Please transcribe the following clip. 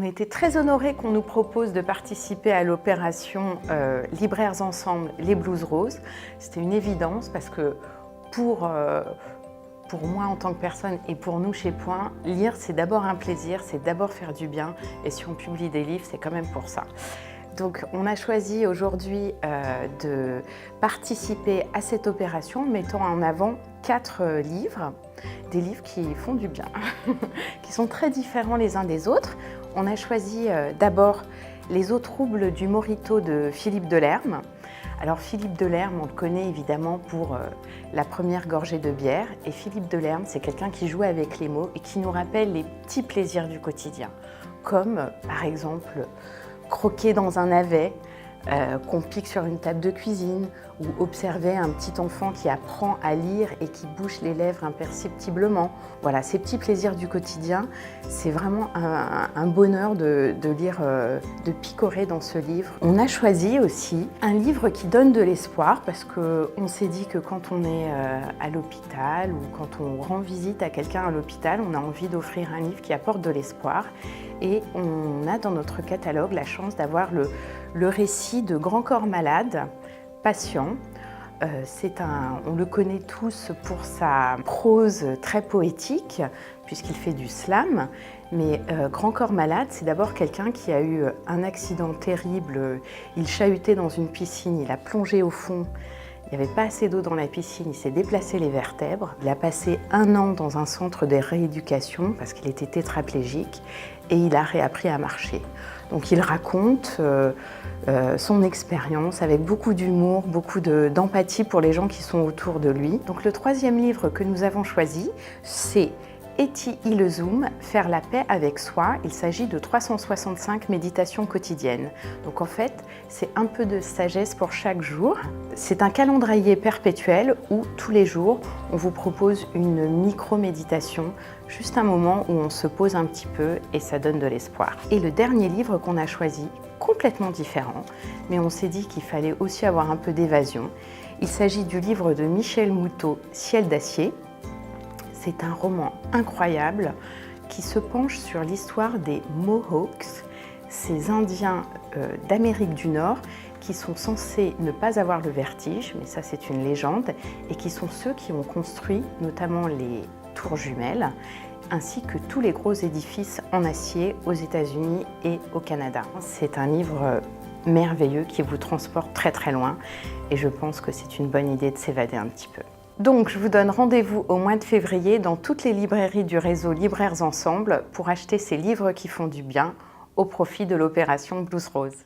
On était très honorés qu'on nous propose de participer à l'opération Libraires Ensemble, les Blues Roses. C'était une évidence parce que pour moi en tant que personne et pour nous chez Point, lire c'est d'abord un plaisir, c'est d'abord faire du bien et si on publie des livres, c'est quand même pour ça. Donc on a choisi aujourd'hui de participer à cette opération mettant en avant 4 livres, des livres qui font du bien, qui sont très différents les uns des autres. On a choisi d'abord Les eaux troubles du Morito de Philippe Delerme. Alors Philippe Delerme, on le connaît évidemment pour La première gorgée de bière. Et Philippe Delerme, c'est quelqu'un qui joue avec les mots et qui nous rappelle les petits plaisirs du quotidien. Comme par exemple croquer dans un navet qu'on pique sur une table de cuisine ou observer un petit enfant qui apprend à lire et qui bouche les lèvres imperceptiblement. Voilà, ces petits plaisirs du quotidien, c'est vraiment un bonheur de lire, de picorer dans ce livre. On a choisi aussi un livre qui donne de l'espoir parce qu'on s'est dit que quand on est à l'hôpital ou quand on rend visite à quelqu'un à l'hôpital, on a envie d'offrir un livre qui apporte de l'espoir. Et on a dans notre catalogue la chance d'avoir le récit de Grand Corps Malade, Patient. On le connaît tous pour sa prose très poétique, puisqu'il fait du slam. Mais Grand Corps Malade, c'est d'abord quelqu'un qui a eu un accident terrible. Il chahutait dans une piscine, il a plongé au fond. Il n'y avait pas assez d'eau dans la piscine, il s'est déplacé les vertèbres. Il a passé 1 an dans un centre de rééducation parce qu'il était tétraplégique et il a réappris à marcher. Donc il raconte son expérience avec beaucoup d'humour, beaucoup d'empathie pour les gens qui sont autour de lui. Donc le 3e livre que nous avons choisi, c'est Etty Hillesum, Faire la paix avec soi. Il s'agit de 365 méditations quotidiennes. Donc en fait, c'est un peu de sagesse pour chaque jour. C'est un calendrier perpétuel où tous les jours, on vous propose une micro-méditation, juste un moment où on se pose un petit peu et ça donne de l'espoir. Et le dernier livre qu'on a choisi, complètement différent, mais on s'est dit qu'il fallait aussi avoir un peu d'évasion. Il s'agit du livre de Michel Moutot, Ciel d'acier. C'est un roman incroyable qui se penche sur l'histoire des Mohawks, ces Indiens d'Amérique du Nord qui sont censés ne pas avoir le vertige, mais ça c'est une légende, et qui sont ceux qui ont construit notamment les tours jumelles, ainsi que tous les gros édifices en acier aux États-Unis et au Canada. C'est un livre merveilleux qui vous transporte très très loin, et je pense que c'est une bonne idée de s'évader un petit peu. Donc, je vous donne rendez-vous au mois de février dans toutes les librairies du réseau Libraires Ensemble pour acheter ces livres qui font du bien au profit de l'opération Blues Roses.